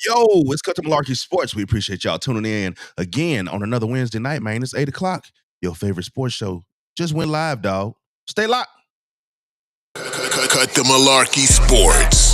Yo, it's cut to Malarkey Sports. We appreciate y'all tuning in again on another Wednesday night, man. It's 8 o'clock. Your favorite sports show just went live, dog. Stay locked. Cut the Malarkey Sports.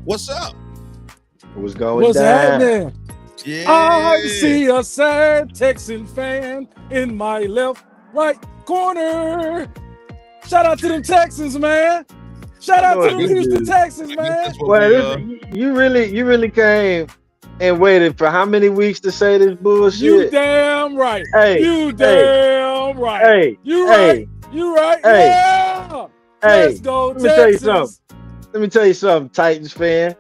What's up? What's going What's down? happening? Yeah. I see a sad Texan fan in my left, right corner. Shout out to them Texans, man. Shout out to them Houston Texans, man. That's what you really came and waited for how many weeks to say this bullshit? You damn right. Hey, You damn right. Hey, You hey, right. You right. Hey, Yeah. hey, Let's go, let me tell you something. Texans. Let me tell you something, Titans fan.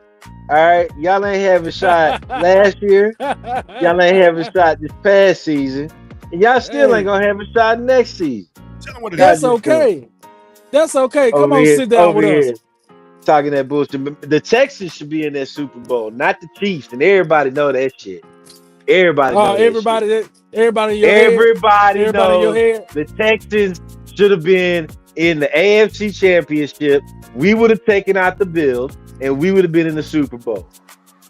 All right, y'all ain't having a shot last year. Y'all ain't having a shot this past season, and y'all still ain't gonna have a shot next season. That's okay. That's okay. Come on, sit down with us. Talking that bullshit. The Texans should be in that Super Bowl, not the Chiefs, and everybody know that shit. Everybody know that everybody shit. Everybody in your Everybody head. knows in your head. the Texans should have been in the AFC Championship. We would have taken out the Bills, and we would have been in the Super Bowl.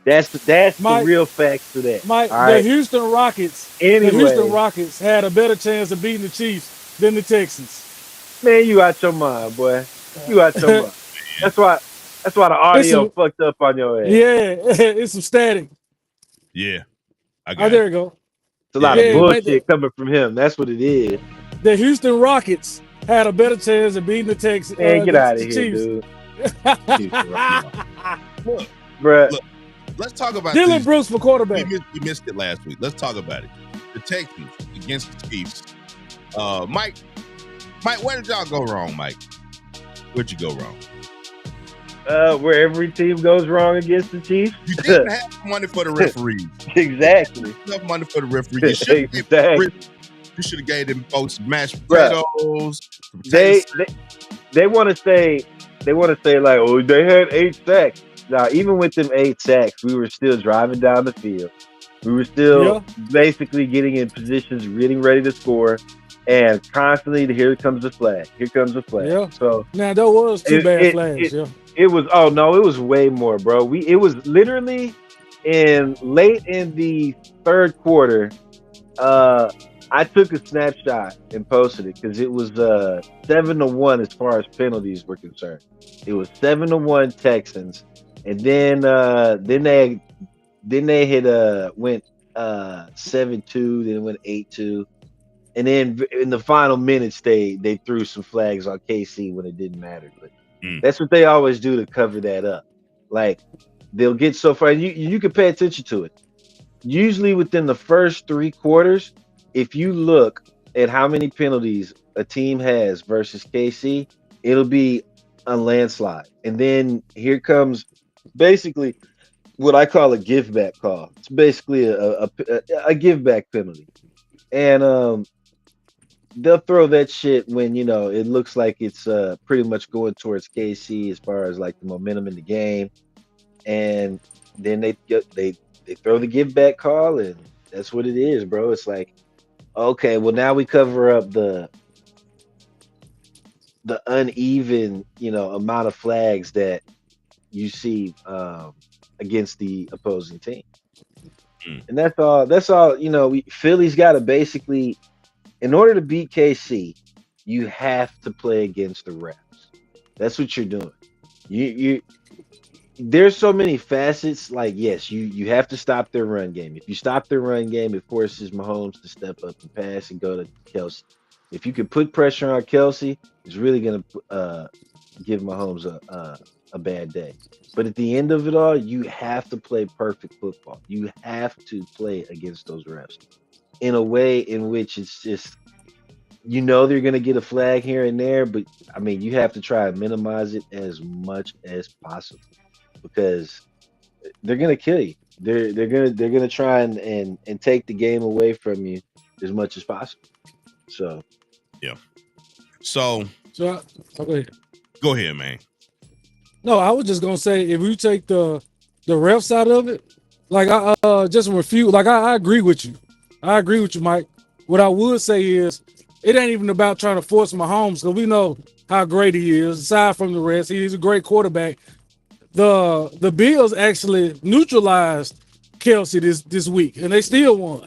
That's the real facts to that. Mike, all right? The Houston Rockets. Anyway, the Houston Rockets had a better chance of beating the Chiefs than the Texans. Man, you out your mind, boy. You out your mind. That's why the audio fucked up on your ass. Yeah, it's some static. Yeah. There you go. It's a lot of bullshit coming from him. That's what it is. The Houston Rockets had a better chance of beating the Texans. Man, get out of here, Chiefs. dude. Look, bruh. Look, let's talk about Dylan Brooks for quarterback. We missed it last week. Let's talk about it. The Texans against the Chiefs. Mike, where did y'all go wrong, Mike? Where'd you go wrong? Where every team goes wrong against the Chiefs. You didn't have money for the referees. Exactly. Enough money for the referees. You should have gave them folks mashed potatoes. They want to say like, oh, they had 8 sacks. Now, even with them 8 sacks, we were still driving down the field. We were still basically getting in positions, getting ready to score, and constantly, here comes the flag. Here comes the flag. Yeah. So now there was 2 bad flags. It was way more, bro. It was literally late in the third quarter. I took a snapshot and posted it because it was 7-1 as far as penalties were concerned. It was 7-1 Texans, and then they went 7-2, then it went 8-2, and then in the final minutes they threw some flags on KC when it didn't matter. But that's what they always do to cover that up. Like they'll get so far, and you can pay attention to it. Usually within the first 3 quarters, if you look at how many penalties a team has versus KC, it'll be a landslide. And then here comes basically what I call a give back call. It's basically a give back penalty. And they'll throw that shit when, it looks like it's pretty much going towards KC as far as like the momentum in the game. And then they throw the give back call, and that's what it is, bro. It's like, okay, well now we cover up the uneven, amount of flags that you see against the opposing team. And that's all, Philly's got to basically, in order to beat KC, you have to play against the refs. That's what you're doing. You there's so many facets. Like, yes, you have to stop their run game. If you stop their run game, it forces Mahomes to step up and pass and go to Kelsey. If you can put pressure on Kelsey, it's really going to give Mahomes a bad day. But at the end of it all, you have to play perfect football. You have to play against those refs in a way in which it's just you know they're gonna get a flag here and there, but I mean you have to try and minimize it as much as possible because they're gonna kill you. They're gonna try and take the game away from you as much as possible. So Yeah. So So, okay. go ahead, man. No, I was just gonna say if you take the refs out of it, like I just refute. Like I agree with you. I agree with you, Mike. What I would say is it ain't even about trying to force Mahomes because we know how great he is. Aside from the rest, he's a great quarterback. The Bills actually neutralized Kelsey this week, and they still won.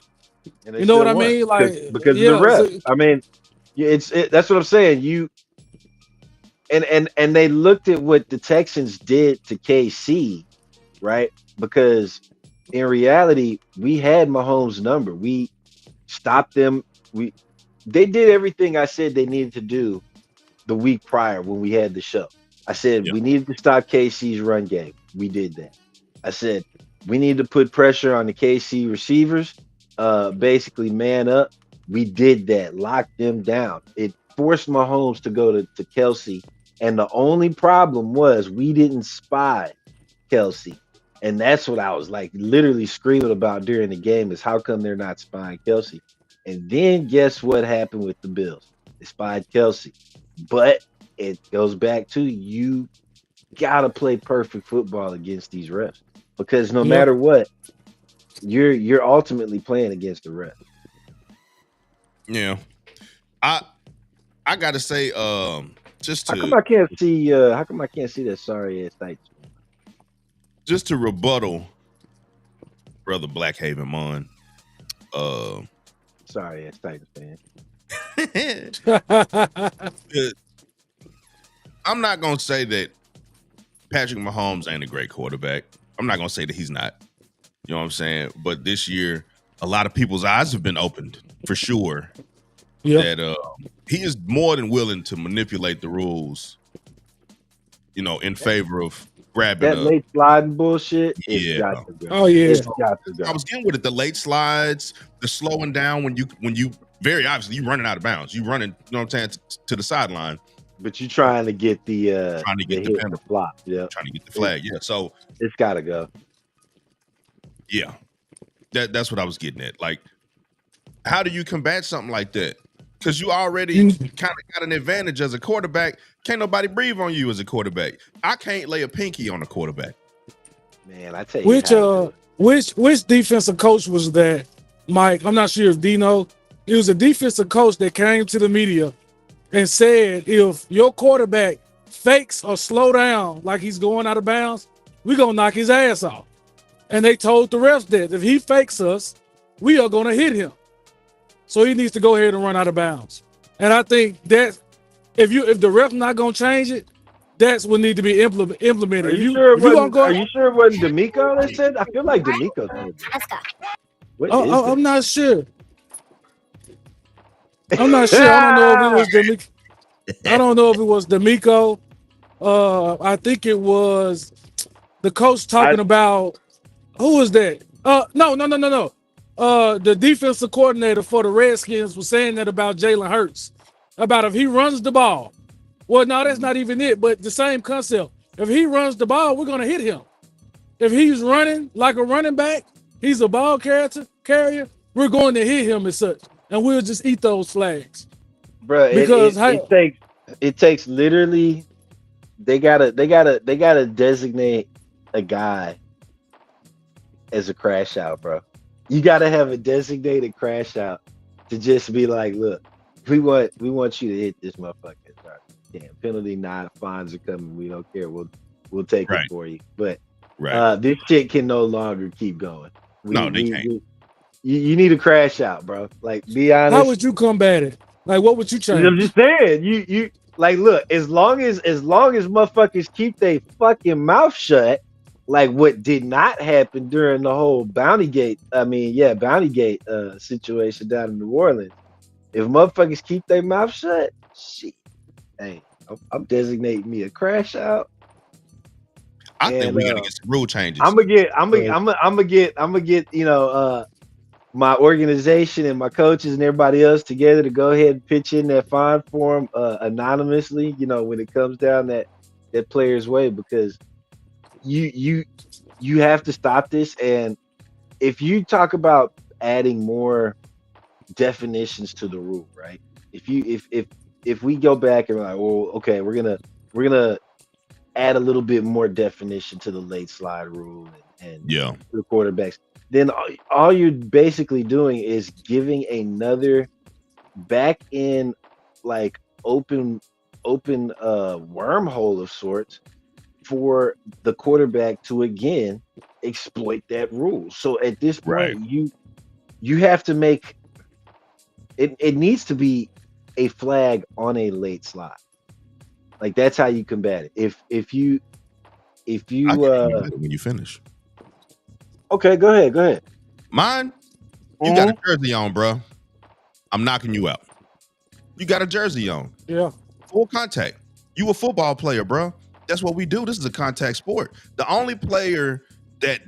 and they You know what still I won mean? Like, because of the yeah, ref. I mean, that's what I'm saying. You and they looked at what the Texans did to KC, right? Because in reality, we had Mahomes' number. We stopped them. They did everything I said they needed to do the week prior when we had the show. I said Yeah. we needed to stop KC's run game. We did that. I said we need to put pressure on the KC receivers, basically man up. We did that, locked them down. It forced Mahomes to go to Kelsey, and the only problem was we didn't spy Kelsey. And that's what I was like literally screaming about during the game is how come they're not spying Kelsey? And then guess what happened with the Bills? They spied Kelsey. But it goes back to you gotta play perfect football against these refs. Because no yeah. matter what, you're ultimately playing against the ref. Yeah. I gotta say, just How come to I can't see that sorry ass Titans? just to rebuttal brother Blackhaven Mon. Sorry ass Titans fan. I'm not gonna say that Patrick Mahomes ain't a great quarterback. I'm not gonna say that he's not. You know what I'm saying? But this year, a lot of people's eyes have been opened for sure. Yeah. That he is more than willing to manipulate the rules, in favor of grabbing That a. late sliding bullshit, it's Yeah. got to go. Oh yeah. It's got to go. I was getting with it. The late slides, the slowing down when you very obviously you running out of bounds. You running, you know what I'm saying, to the sideline. But you're trying to get the Trying to get the hit penalty. flop. Yeah, Trying to get the flag. Yeah. So it's got to go. yeah, that's what I was getting at. Like, how do you combat something like that? Because you already You- kind of got an advantage as a quarterback. Can't nobody breathe on you as a quarterback. I can't lay a pinky on a quarterback. Man, I tell you Which how to do it. which defensive coach was that, Mike? I'm not sure if Dino. It was a defensive coach that came to the media and said, if your quarterback fakes or slow down like he's going out of bounds, we're gonna knock his ass off. And they told the refs that if he fakes us, we are gonna hit him. So he needs to go ahead and run out of bounds. And I think that if the ref not gonna change it, that's what need to be implemented. Are If you you sure it if you gonna wasn't? go, Are you sure it wasn't D'Amico that said? I feel like D'Amico said that. What is I'm that? not sure. I'm not sure. I don't know if it was D'Amico. I don't know if it was D'Amico. I think it was the coach talking about who was that? No. The defensive coordinator for the Redskins was saying that about Jalen Hurts, about if he runs the ball. Well, no, that's not even it, but the same concept. If he runs the ball, we're gonna hit him. If he's running like a running back, he's a ball carrier, we're going to hit him as such. And we'll just eat those flags. Bro, Because it takes literally they gotta designate a guy as a crash out, bro. You gotta have a designated crash out to just be like, look, we want you to hit this motherfucker. Right. Damn, penalty not, fines are coming. We don't care. We'll take it for you. But this shit can no longer keep going. They can't. You need a crash out, bro. Like, be honest. How would you combat it? Like, what would you change? I'm just saying, you like, look, as long as motherfuckers keep their fucking mouth shut, like what did not happen during the whole Bountygate situation down in New Orleans. If motherfuckers keep their mouth shut, shit, hey, I'm designating me a crash out. I think we gotta get some rule changes. I'm gonna get my organization and my coaches and everybody else together to go ahead and pitch in that fine for him anonymously. When it comes down that player's way, because you you you have to stop this. And if you talk about adding more definitions to the rule, right? If we go back and we're like, well, okay, we're gonna add a little bit more definition to the late slide rule and Yeah. the quarterbacks, then all you're basically doing is giving another back in, like, open wormhole of sorts for the quarterback to again exploit that rule. So at this Right. point, you have to make it needs to be a flag on a late slide. Like, that's how you combat it. If I'll you give you a minute when you finish. Okay, go ahead. Mine, you got a jersey on, bro. I'm knocking you out. You got a jersey on. Yeah. Full contact. You a football player, bro. That's what we do. This is a contact sport. The only player that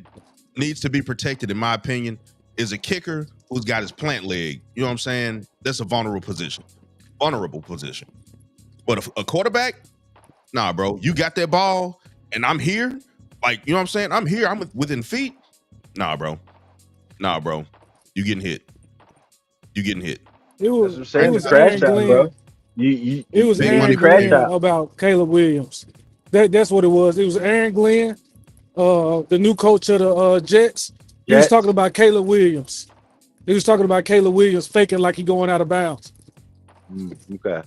needs to be protected, in my opinion, is a kicker who's got his plant leg. You know what I'm saying? That's a vulnerable position. But a quarterback, nah, bro. You got that ball, and I'm here. Like, you know what I'm saying? I'm here. I'm within feet. Nah, bro. You getting hit. It was, That's what I'm saying. it was The crash Aaron out, Glenn. bro. You It was Big need Aaron money the crash Glenn out. about Caleb Williams. That's what it was. It was Aaron Glenn, the new coach of the Jets. He was Jets. talking about Caleb Williams. He was talking about Caleb Williams faking like he going out of bounds. Okay.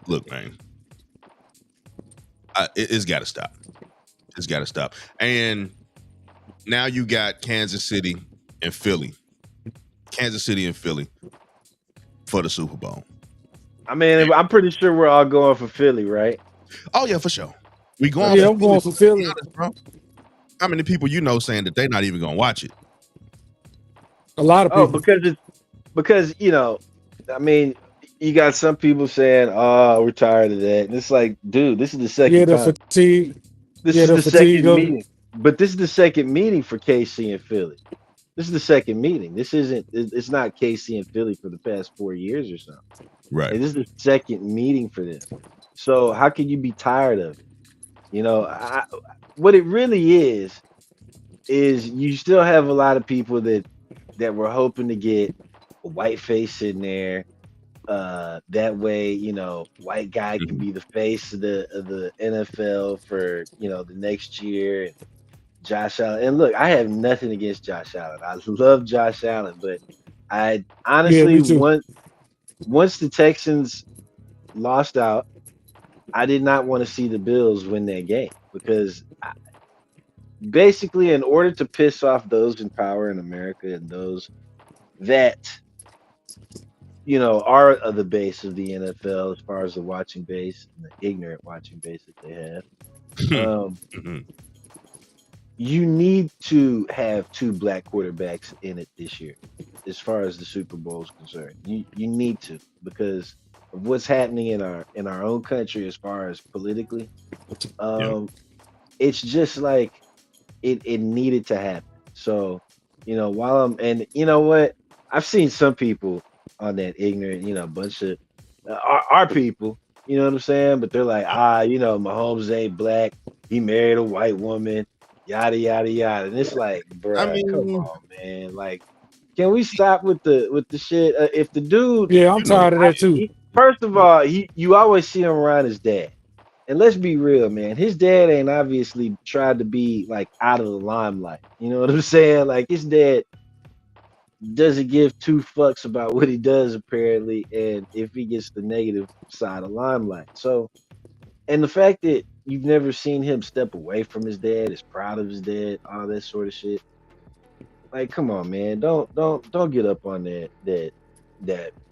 Look, man. It's got to stop. And now you got Kansas City and Philly for the Super Bowl. I mean, I'm pretty sure we're all going for Philly, right? Oh yeah, for sure. We going. Yeah, for I'm going for Philly. Be honest, bro. How many people saying that they're not even gonna watch it? A lot of Oh, people. because I mean, you got some people saying, "Oh, we're tired of that," and it's like, dude, this is the second Yeah, the time. fatigue. This Yeah, is the the fatigue second of it. meeting. But this is the second meeting for KC and Philly. This is the second meeting. This isn't. It's not KC and Philly for the past 4 years or something. Right. And this is the second meeting for them. So how can you be tired of it? What it really is you still have a lot of people that were hoping to get a white face in there. That way, white guy can be the face of the NFL for the next year. And Josh Allen. And look, I have nothing against Josh Allen. I love Josh Allen, but I Yeah, honestly, me too. once the Texans lost out, I did not want to see the Bills win that game, because basically, in order to piss off those in power in America and those that are of the base of the NFL, as far as the watching base and the ignorant watching base that they have, you need to have two black quarterbacks in it this year, as far as the Super Bowl is concerned. You need to, because of what's happening in our own country as far as politically. It's just like it needed to happen. So, and you know what? I've seen some people on that ignorant, bunch of our people, you know what I'm saying? But they're like, Mahomes ain't black. He married a white woman, yada yada yada. And it's like, bruh, come on, man. Like, can we stop with the shit? If the dude, Yeah, I'm tired of that too. first of all, you always see him around his dad. And let's be real, man. His dad ain't obviously tried to be like out of the limelight. You know what I'm saying? Like, his dad doesn't give two fucks about what he does, apparently, and if he gets the negative side of limelight. So, and the fact that you've never seen him step away from his dad, is proud of his dad, all that sort of shit. Like, come on, man. Don't get up on that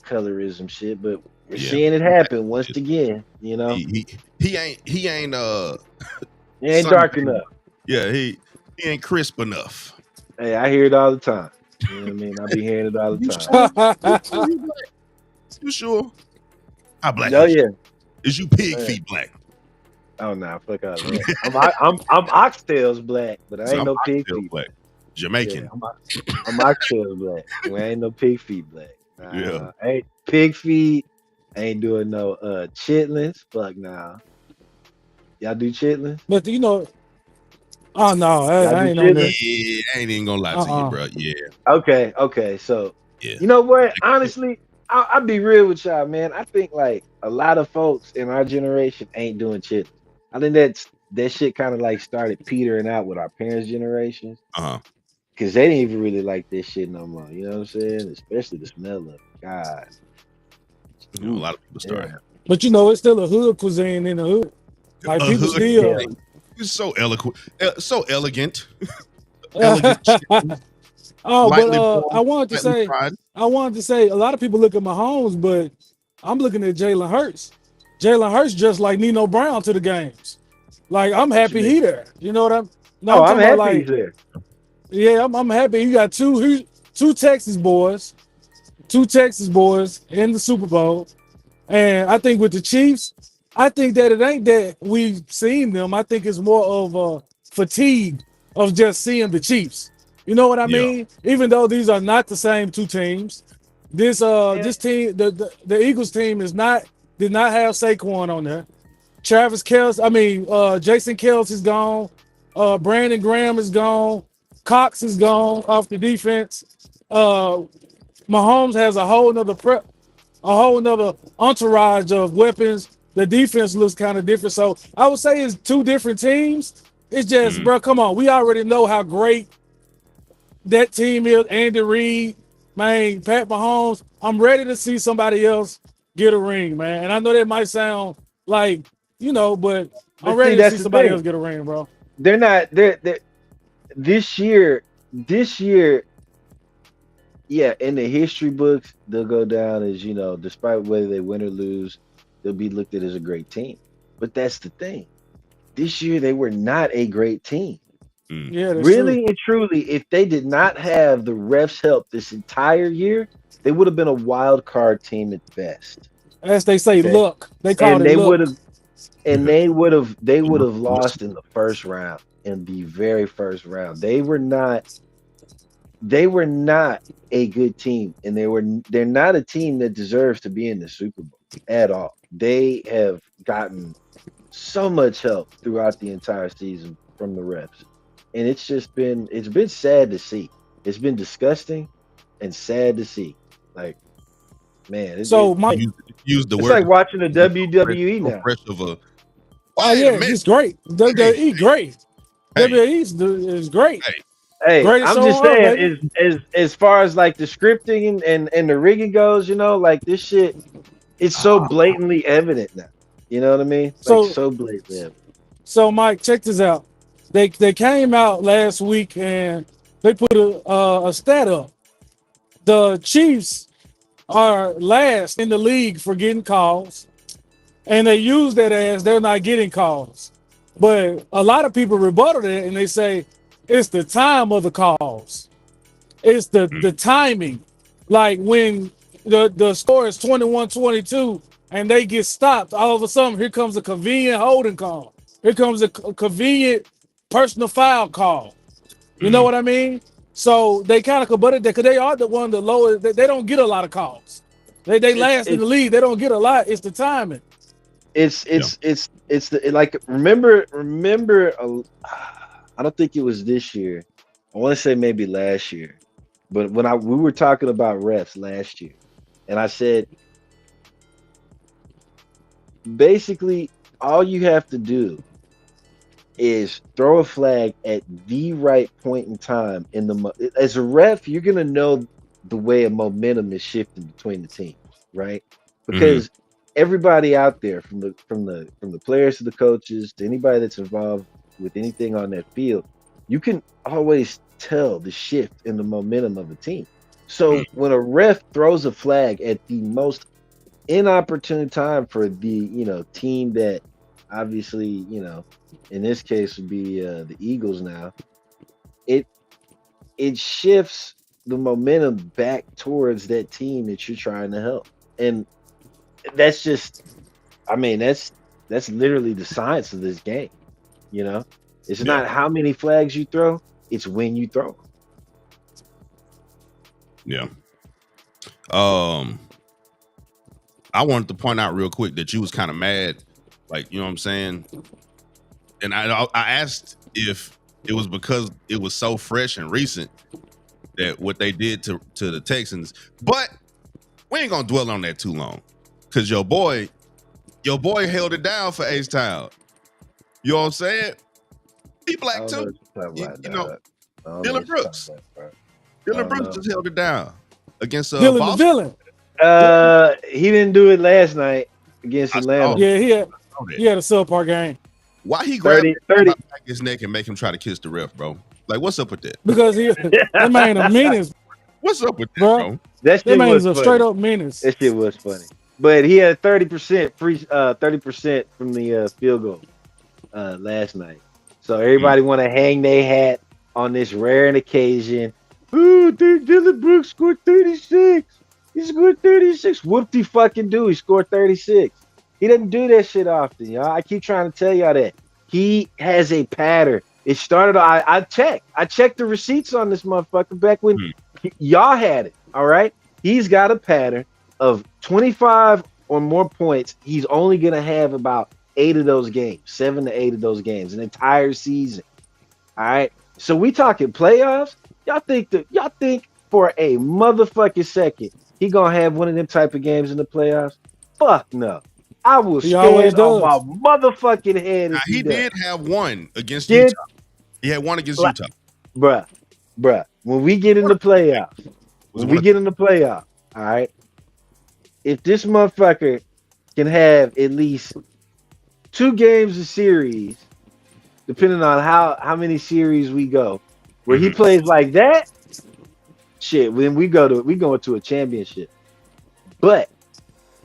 colorism shit. But we're seeing it happen once again. He ain't He ain't dark enough. Yeah, he ain't crisp enough. Hey, I hear it all the time. You know what I mean? I be hearing it all the time. You sure? How black? Oh yeah. Is you pig feet black? Oh nah, fuck out of that. I'm oxtails black, but I ain't no pig feet. Black. Jamaican. I'm mocktail black. We ain't no pig feet black. Yeah. Ain't pig feet. Ain't doing no chitlins. Fuck nah. Y'all do chitlins? But oh no, Y'all I do ain't on there. chitlins? Yeah, I ain't even gonna lie to you, Uh-uh. bro. Yeah, Okay. So yeah. you know what? Honestly, I'll be real with y'all, man. I think like a lot of folks in our generation ain't doing chitlins. I think that shit kind of like started petering out with our parents' generations Uh-huh. because they didn't even really like this shit no more. You know what I'm saying? Especially the smell of it. God. You know, a Ooh, lot of people yeah. started. But it's still a hood cuisine in the hood. Like A people hood. still. You're so eloquent, so elegant, Oh, elegant, chicken, but lightly I broiled, wanted to lightly say, fried. a lot of people look at Mahomes, but I'm looking at Jalen Hurts. Jalen Hurts just like Nino Brown to the games. Like I'm What you happy mean? he there. You know what I'm? No, Oh, I'm I'm talking about happy he's like, there. yeah, I'm happy. You got two Texas boys in the Super Bowl, and I think with the Chiefs, I think that it ain't that we've seen them. I think it's more of a fatigue of just seeing the Chiefs. You know what I Yeah. mean? Even though these are not the same two teams, And this team, the Eagles team did not have Saquon on there. Travis Kelce, Jason Kelce is gone. Brandon Graham is gone. Cox is gone off the defense. Uh, Mahomes has a whole nother entourage of weapons. The defense looks kind of different. So I would say it's two different teams. It's just, Mhm. bro, come on. We already know how great that team is. Andy Reid, man, Pat Mahomes. I'm ready to see somebody else get a ring, man. And I know that might sound like, but I'm but ready see, to that's see the somebody thing. else get a ring, bro. They're not. They're this year. This year, yeah, in the history books, they'll go down as despite whether they win or lose, they'll be looked at as a great team. But that's the thing. This year, they were not a great team. Mm. Yeah, that's true. Really and truly, if they did not have the refs' help this entire year, they would have been a wild card team at best. As they say, Okay, luck. They called and it they would luck. have they would have lost in the first round, in the very first round. They were not a good team, and they're not a team that deserves to be in the Super Bowl at all. They have gotten so much help throughout the entire season from the refs, and it's been sad to see. It's been disgusting and sad to see. Like, man, So, Mike, Use the it's word like watching the fresh, WWE so now. fresh of a. oh, Wait a yeah, minute. it's great. Hey, WWE, great. hey, WWE is great. hey. Hey, Greatest I'm show just on earth, saying, baby. as far as like the scripting and the rigging goes, like this shit, it's so blatantly evident now. You know what I mean? Like So, so blatantly evident. Mike, check this out. They came out last week and they put a stat up. The Chiefs are last in the league for getting calls, and they use that as they're not getting calls. But a lot of people rebutted it and they say it's the time of the calls. It's the timing. Like when the score is 21-22 and they get stopped, all of a sudden here comes a convenient holding call. Here comes a convenient personal foul call. You know Mm. what I mean? So they kind of rebutted that because they are the one the lowest. They don't get a lot of calls. They It's last in it's the league. They don't get a lot. It's the timing. it's Yeah. it's it's it's the like remember. I don't think it was this year. I want to say maybe last year, but when we were talking about refs last year, and I said basically all you have to do is throw a flag at the right point in time as a ref, you're gonna know the way a momentum is shifting between the teams, right? Hmm. Because everybody out there, from the players to the coaches to anybody that's involved with anything on that field, you can always tell the shift in the momentum of a team. So when a ref throws a flag at the most inopportune time for the team that obviously in this case would be the Eagles now, it it shifts the momentum back towards that team that you're trying to help. And that's just, I mean, that's literally the science of this game. You know, it's Yeah. not how many flags you throw, it's when you throw 'em. Yeah. I wanted to point out real quick that you was kind of mad, like, you know what I'm saying? And I asked if it was because it was so fresh and recent that what they did to the Texans, but we ain't gonna dwell on that too long, because your boy held it down for Ace Town. You know what I'm saying? He I black don't know too. what you're talking You about, know, dog. I don't know Dylan what you're Brooks. talking about, Dylan Brooks know. just held it down against Dylan the Boston. villain. He didn't do it last night against I Atlanta. saw Yeah, he that. had a subpar game Why he grabbed 30. his neck and make him try to kiss the ref, bro? Like, what's up with that? because that man a menace, What's up with that, bro. bro? That That shit man was is a funny. straight up menace. That shit was funny. But he had 30% free 30% from the field goal last night. So everybody want to hang their hat on this rare occasion. Ooh, Dylan Brooks scored 36. He scored 36. Whoop he fucking do. He scored 36. He doesn't do that shit often, y'all. I keep trying to tell y'all that. He has a pattern. It started. I checked the receipts on this motherfucker back when y'all had it. All right. He's got a pattern of 25 or more points. He's only gonna have about 8 of those games, 7 to 8 of those games, an entire season. All right. So we talking playoffs. Y'all think for a motherfucking second he gonna have one of them type of games in the playoffs? Fuck no. I will He always stand on does. my motherfucking head Now, if he does. did have one against Did- Utah. He had one against Like- Utah. Bruh. When we get in the playoffs, all right. If this motherfucker can have at least 2 games a series, depending on how many series we go, where he plays like that, shit, when we go into a championship. But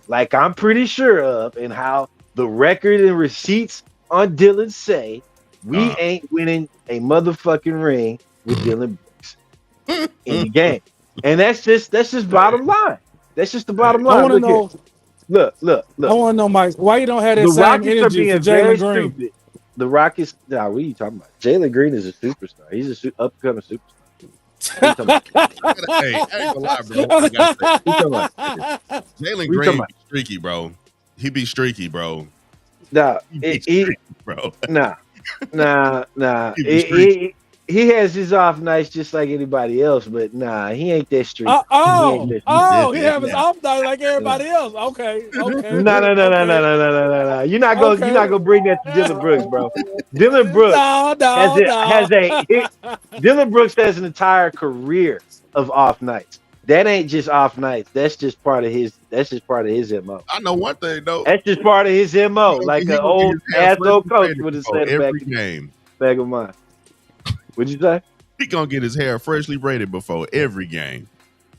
like I'm pretty sure of, and how the record and receipts on Dylan say, we ain't winning a motherfucking ring with Dylan Brooks in the game. And that's just bottom line. That's just the bottom line. I want to know. Look. I want to know, Mike, why you don't have that The same Rockets are energy for being very Jalen Green? stupid. The Rockets. Nah, what are you talking about? Jalen Green is a superstar. He's a upcoming superstar. What are you talking about? Hey, I ain't gonna lie, bro. I gotta say, What you talking about? Jalen you Green talking be streaky, bro. He be streaky, bro. Nah, He be streaky, bro. nah. He be streaky. He has his off nights just like anybody else, but nah, he ain't that streaky. he Yeah. have his off night like everybody else. Okay. No. You're not gonna bring that to Dylan Brooks, bro. Dylan Brooks Dylan Brooks has an entire career of off nights. That ain't just off nights. That's just part of his MO. I know one thing though. That's just part of his MO. Like an old asshole coach would have said every game. Back of mine. What'd you say? He gonna get his hair freshly braided before every game.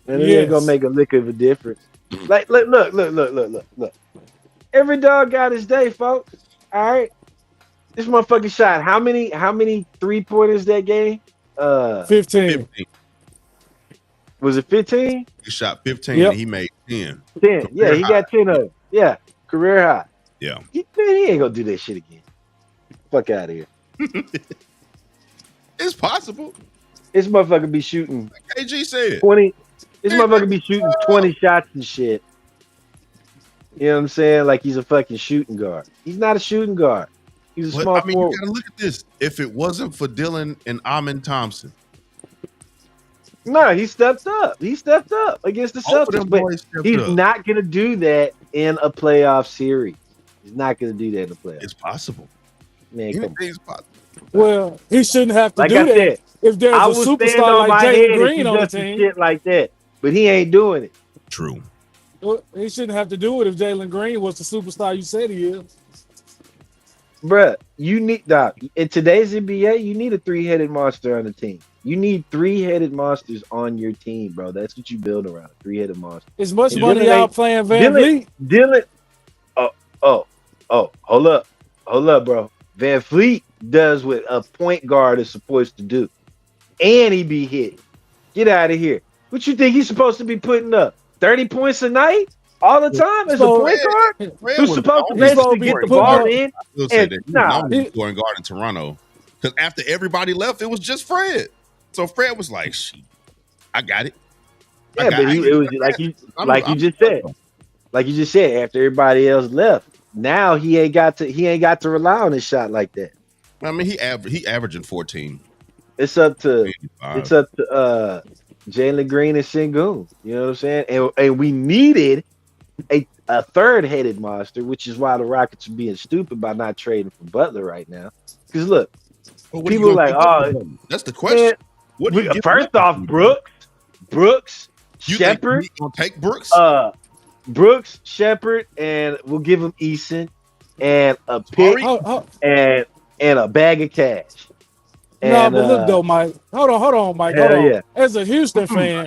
And it ain't gonna make a lick of a difference. Like look. Every dog got his day, folks. All right. This motherfucking shot. How many 3-pointers that game? 15. Was it 15? He shot 15 Yep. and he made 10. 10. Yeah, he got 10 of them. Yeah. Career high. Yeah. He ain't gonna do that shit again. Fuck out of here. It's possible. This motherfucker be shooting Like KG said. 20. This motherfucker be shooting 20 shots and shit. You know what I'm saying? Like he's a fucking shooting guard. He's not a shooting guard. He's a small forward. You gotta look at this. If it wasn't for Dylan and Amin Thompson, No, he stepped up. He stepped up against the both of them Celtics, but boys stepped he's up. not gonna do that in a playoff series. He's not gonna do that in a playoff. It's possible. Man, come on. Anything's possible. Well, he shouldn't have to Like do I that said, if there's I a will stand superstar on like my head Jalen if Green he on the does some team. shit like that, but he ain't doing it. True. Well, he shouldn't have to do it if Jalen Green was the superstar you said he is. Bruh, you need in today's NBA, you need a 3-headed monster on the team. You need 3-headed monsters on your team, bro. That's what you build around, a 3-headed monster. As much Dylan money ain't- out playing Van Vliet. Dylan, hold up, bro. Van Fleet does what a point guard is supposed to do, and he be hit. Get out of here. What you think he's supposed to be putting up? 30 points a night all the time as a point guard? Fred Who's was supposed to the basically only get the scoring ball guard. in? I will say And- that. nah. Scoring guard in Toronto. Because after everybody left, it was just Fred. So Fred was like, "Shit, I got it." Yeah, but it was like you just said. Like you just said, after everybody else left, now he ain't got to rely on his shot like that. I mean, he averaging 14. It's up to 85. Jalen Green and Sengun. You know what I'm saying? And we needed a third headed monster, which is why the Rockets are being stupid by not trading for Butler right now. Because look, Well, what people are like, oh, that's the question. man, first off, Brooks, Shepherd. You gonna take Brooks? Brooks, Shepherd, and we'll give him Eason and a pick and a bag of cash. No, but look though, Mike. Hold on, Mike. Hold on. Yeah. As a Houston fan,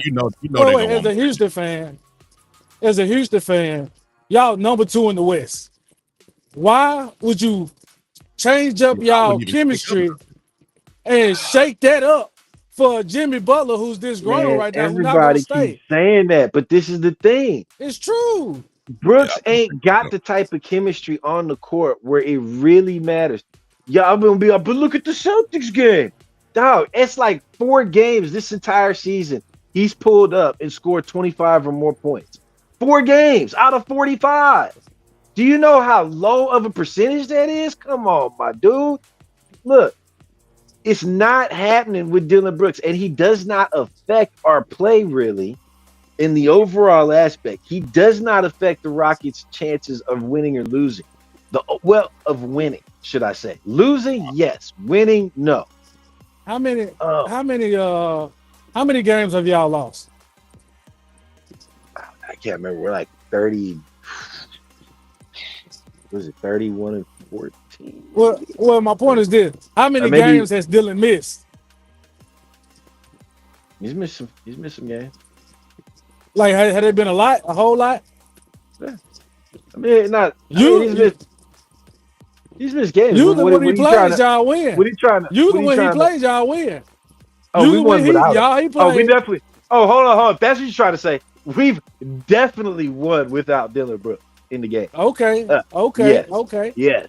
as a Houston fan, y'all number 2 in the West. Why would you change up y'all chemistry and shake that up for Jimmy Butler, who's disgruntled right now? Everybody keeps saying that, but this is the thing. It's true. Brooks ain't got the type of chemistry on the court where it really matters. Yeah, I'm gonna be like, but look at the Celtics game. Dog, it's like 4 games this entire season. He's pulled up and scored 25 or more points. 4 games out of 45. Do you know how low of a percentage that is? Come on, my dude. Look, it's not happening with Dillon Brooks, and he does not affect our play really in the overall aspect. He does not affect the Rockets' chances of winning or losing. Of winning, should I say? Losing, yes. Winning, no. How many games have y'all lost? I can't remember. We're like 30. Was it 31 and 14? Well, my point is this: how many games has Dillon missed? He's missed some games. Like, had it been a whole lot? Yeah. I mean, not. He's missed games. Usually when he plays, y'all win. What he trying to? Usually when he plays, y'all win. Oh, we won without him. He played. Oh, we definitely. Oh, hold on. If that's what you're trying to say, we've definitely won without Dillon Brooks in the game. Okay. Yes.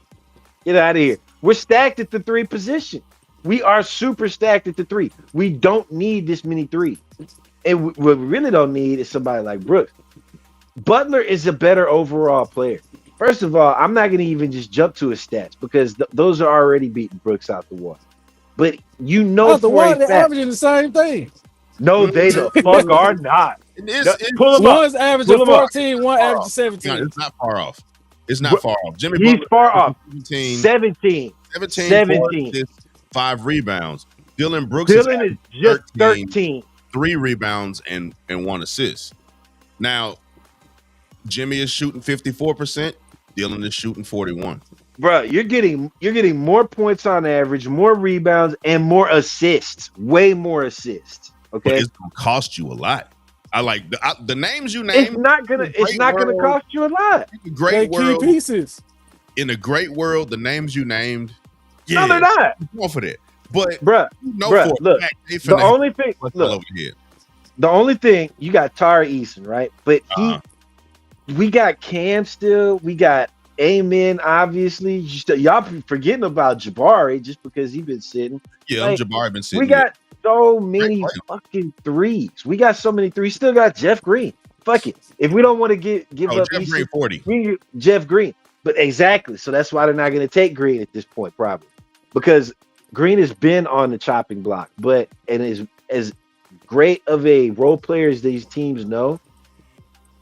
Get out of here. We're stacked at the 3 position. We are super stacked at the 3. We don't need this many 3s. And what we really don't need is somebody like Brooks. Butler is a better overall player. First of all, I'm not going to even just jump to his stats because those are already beating Brooks out the water. But you know, they're averaging the same thing. No, they the fuck are not. One's averaging 14, one averaging 17. It's not far off. It's not far off. Jimmy He's Butler, far off. 17, 5 rebounds. Dillon Brooks is just 13. 3 rebounds and 1 assist. Now, Jimmy is shooting 54%. Dillon is shooting 41. Bro, you're getting more points on average, more rebounds, and more assists. Way more assists. Okay, but it's gonna cost you a lot. I like the names you named. It's not gonna cost you a lot. Great world, key pieces. In a great world, the names you named. Yeah, no, they're not. Go for that. But look, the only thing you got Tari Eason, right? But we got Cam still. We got Amen, obviously. Y'all forgetting about Jabari just because he's been sitting. Yeah, Jabari been sitting. We got so many fucking 3s. We got so many 3s. Still got Jeff Green. Fuck it. If we don't want to give up Jeff Green 40. We Jeff Green. But exactly. So that's why they're not going to take Green at this point, probably. Because Green has been on the chopping block. And is as great of a role player as these teams know,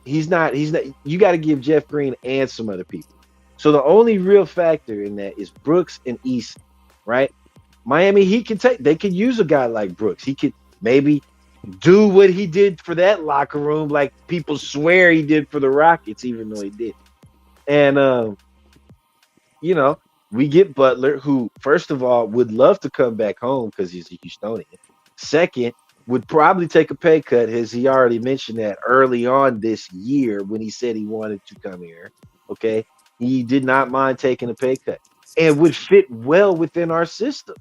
he's not. You got to give Jeff Green and some other people. So the only real factor in that is Brooks and Eason, right? Miami, they could use a guy like Brooks. He could maybe do what he did for that locker room, like people swear he did for the Rockets, even though he did. And we get Butler, who first of all would love to come back home because he's a Houstonian. Second, would probably take a pay cut, as he already mentioned that early on this year when he said he wanted to come here. Okay. He did not mind taking a pay cut and would fit well within our system.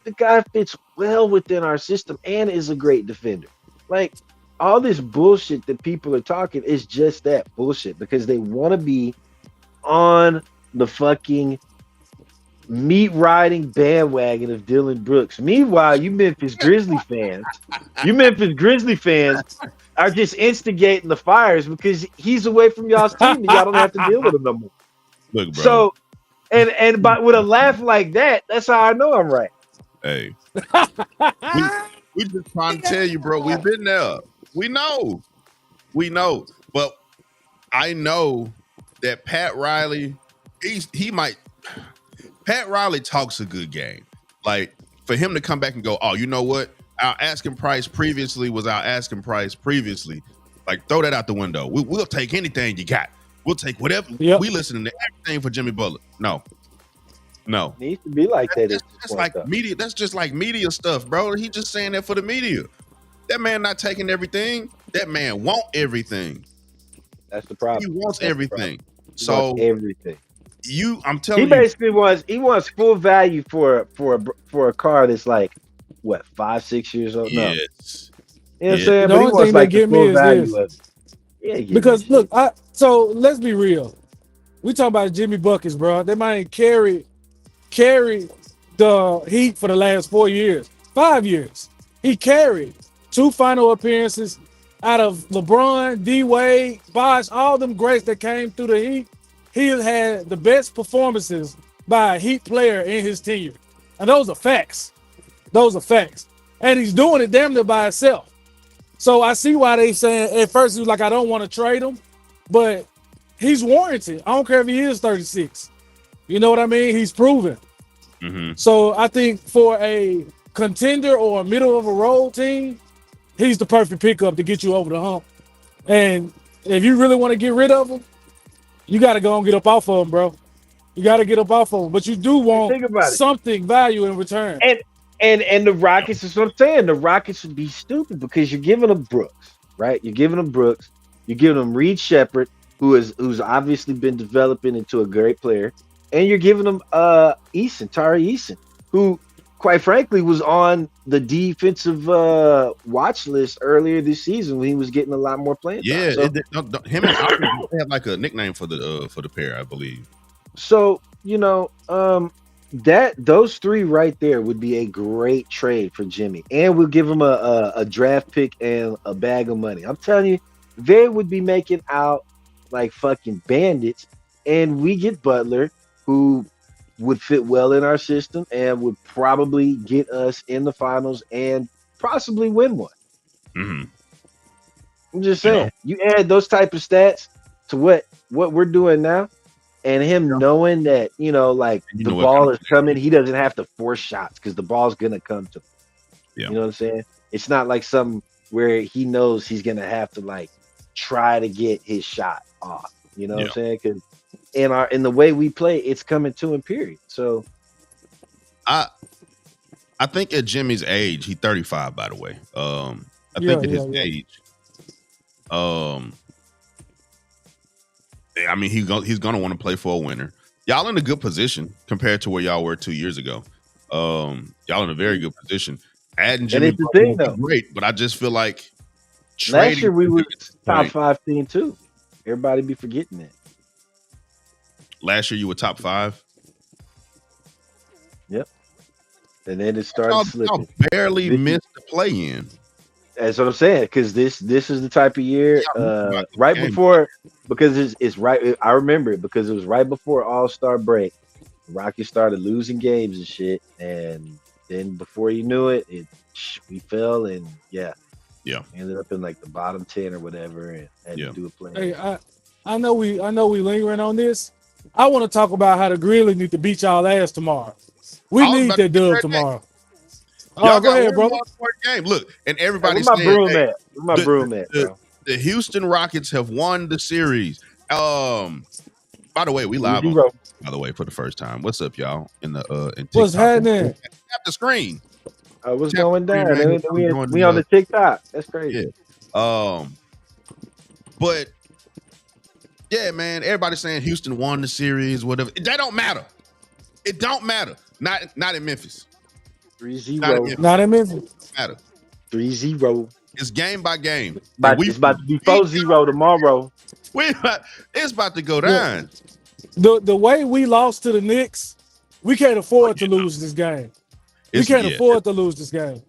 The guy fits well within our system and is a great defender. Like, all this bullshit that people are talking is just that bullshit because they want to be on the fucking meat riding bandwagon of Dillon Brooks. Meanwhile, you Memphis Grizzly fans are just instigating the fires because he's away from y'all's team and y'all don't have to deal with him no more. Look, bro. So and by with a laugh like that, that's how I know I'm right. Hey, we just trying to tell you, bro. We've been there. We know. We know. But I know that Pat Riley, he might. Pat Riley talks a good game. Like for him to come back and go, oh, you know what? Our asking price previously was our asking price previously. Like throw that out the window. We'll take anything you got. We'll take whatever. Yep. We listening to everything for Jimmy Butler. No. It needs to be like that. That's like media. That's just like media stuff, bro. He just saying that for the media. That man not taking everything. That man want everything. That's the problem. He wants everything. He wants everything. I'm telling you, he basically wants full value for a car that's like what 5-6 years old. No, yes. you know what I'm saying. The But he only wants thing like they the give me full is value this. of it. Yeah, Because look, so let's be real. We talking about Jimmy Buckets, bro. They might carry the Heat for the last 4 years, 5 years. He carried 2 final appearances out of LeBron, D Wade, Bosh, all them greats that came through the Heat. He has had the best performances by a Heat player in his tenure, and those are facts. Those are facts, and he's doing it damn near by himself. So I see why they saying at first he was like, I don't want to trade him, but he's warranted. I don't care if he is 36. You know what I mean? He's proven. Mm-hmm. So I think for a contender or a middle of a road team, he's the perfect pickup to get you over the hump. And if you really want to get rid of him, you got to go and get up off of him, bro. You got to get up off of him. But you do want something value in return. And the Rockets is what I'm saying. The Rockets would be stupid because you're giving them Brooks, right? You're giving them Brooks. You're giving them Reed Shepherd, who's obviously been developing into a great player, and you're giving them Tari Eason, who, quite frankly, was on the defensive watch list earlier this season when he was getting a lot more playing time. Yeah, So, him and Alfred have like a nickname for the pair, I believe. so those 3 right there would be a great trade for Jimmy, and we'll give him a draft pick and a bag of money. I'm telling you, they would be making out like fucking bandits, and we get Butler, who would fit well in our system and would probably get us in the finals and possibly win one. Mm-hmm. I'm just saying, you add those type of stats to what we're doing now, and him knowing that, like the ball is coming, he doesn't have to force shots because the ball's gonna come to him. Yeah. You know what I'm saying? It's not like something where he knows he's gonna have to like try to get his shot off. You know what I'm saying? Because in the way we play, it's coming to him. Period. So, I think at Jimmy's age, he's 35, by the way. I think at his age, I mean, he's gonna want to play for a winner. Y'all in a good position compared to where y'all were 2 years ago. Y'all in a very good position. Adding Jimmy Butler would be great, but I just feel like last year we were top 5 team too. Everybody be forgetting that. Last year you were top 5. Yep. And then it started slipping. Y'all barely missed the play-in. That's what I'm saying. Because this is the type of year right before, because it's right. I remember it because it was right before All-Star break. The Rockets started losing games and shit, and then before you knew it, we fell and ended up in like the bottom 10 or whatever, and had to do a play. Hey, I know we lingering on this. I want to talk about how the Grizzlies need to beat y'all ass tomorrow. We need that dub tomorrow. Y'all go ahead, bro. Game. Look, and everybody's saying, Where's my broom at, bro? The Houston Rockets have won the series. By the way, we live on, by the way, for the first time. What's up, y'all? In what's happening? Tap the screen. What's going down? We on the TikTok. That's crazy. Yeah. But yeah, man, everybody's saying Houston won the series, whatever. That don't matter. It don't matter. Not in Memphis. 3-0. Not in Memphis. Matter. 3-0. It's game by game. It's about to be 4-0 tomorrow. It's about to go down. The way we lost to the Knicks, we can't afford to lose this game. We can't afford to lose this game.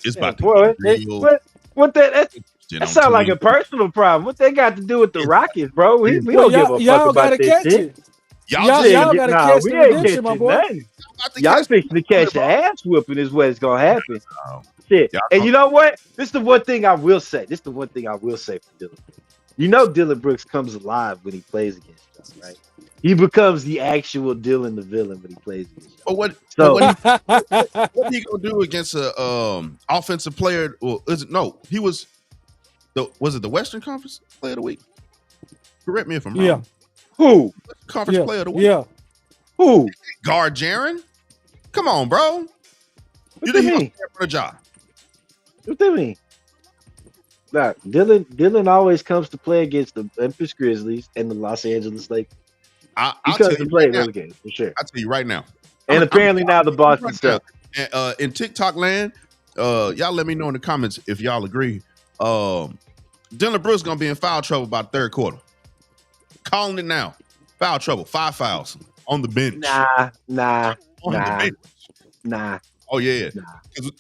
It's about to be real. What that? Then That on sounds like Twitter, a personal problem. What they got to do with the Rockets, bro? We Well, don't give a fuck y'all about gotta this catch shit. it. y'all Y'all just gotta Nah, catch we the ain't redemption, my catching boy. nothing. about to Y'all catch fixing to catch bro. the ass whooping is what is gonna happen. No. Shit. Y'all And gonna- you know what? This is the one thing I will say. This is the one thing I will say for Dylan. You know Dylan Brooks comes alive when he plays against y'all, right? He becomes the actual Dylan the villain when he plays against y'all. But So what he gonna do against a offensive player? Well, he was the Western Conference Player of the Week? Correct me if I'm Yeah, wrong. who? Conference yeah, Player of the Week. yeah. Who? Guard Jaren. Come on, bro. What You do think you he gonna mean? stand for the job? What do you mean? Nah, Dylan always comes to play against the Memphis Grizzlies and the Los Angeles Lakers. He I'll tell comes to you play right in now. those games for sure. I'll tell you right now. And apparently now the Boston right now. Celtics. In TikTok land, y'all let me know in the comments if y'all agree. Dylan Brooks gonna be in foul trouble by the third quarter. Calling it now. Foul trouble. 5 fouls on the bench. Nah. On the bench. Nah. Oh yeah. Nah. 'Cause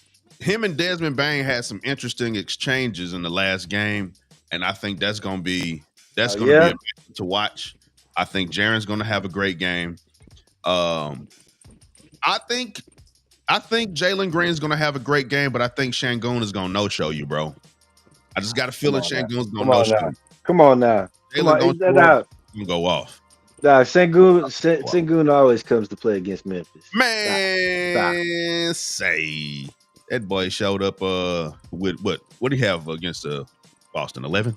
him and Desmond Bain had some interesting exchanges in the last game, and I think that's gonna be Yeah? amazing to watch. I think Jaren's gonna have a great game. I think Jalen Green's gonna have a great game, but I think Şengün is gonna no-show you, bro. I just got a feeling Şengün's gonna no-show you. Come on now. Jalen gonna score, gonna go off. Nah, Şengün always comes to play against Memphis. Man, say that boy showed up with what do you have against Boston? 11?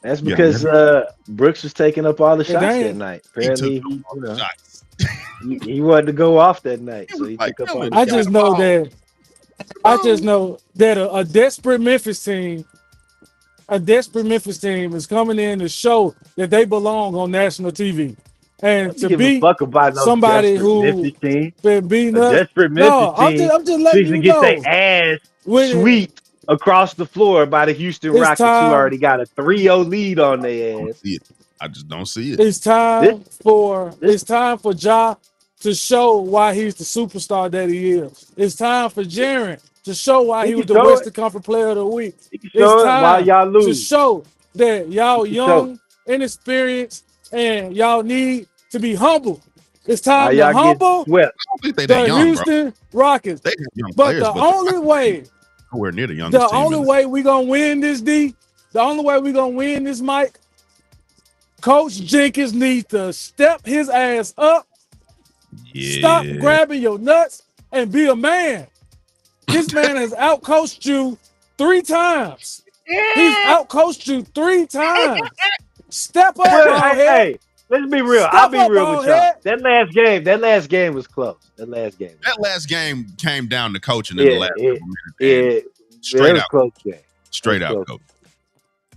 That's because Brooks was taking up all the shots dang. that night. Apparently, Shots. he wanted to go off that night, He so was he like, took up all the I shots. just know that a desperate Memphis team is coming in to show that they belong on national TV, and to Give a beat fuck about no somebody desperate who Memphis team. been beating A us. desperate No, Memphis team I'm just letting needs to you get their know ass when swept across the floor by the Houston it's Rockets, who time. already got a 3-0 lead on their ass. I just don't see it. It's time for this- Ja to show why he's the superstar that he is. It's time for Jaren to show why he was the Western Conference Player of the Week. Show it while y'all to lose. show that y'all You can show young, inexperienced, and y'all need to be humble. It's time While to y'all get humble swept. I don't think they the that young, bro. Houston Rockets. They have young But players, the only way, nowhere near the youngest the team. only way we gonna win this D, the only way we gonna win this, Mike, Coach Jenkins needs to step his ass up, stop grabbing your nuts, and be a man. This man has outcoached you 3 times. He's outcoached you 3 times. Step up, bald head. Hey, let's be real. I'll be real with y'all. That last game was close. That last game came down to coaching in the last couple minutes. Straight out close game. Straight out coach.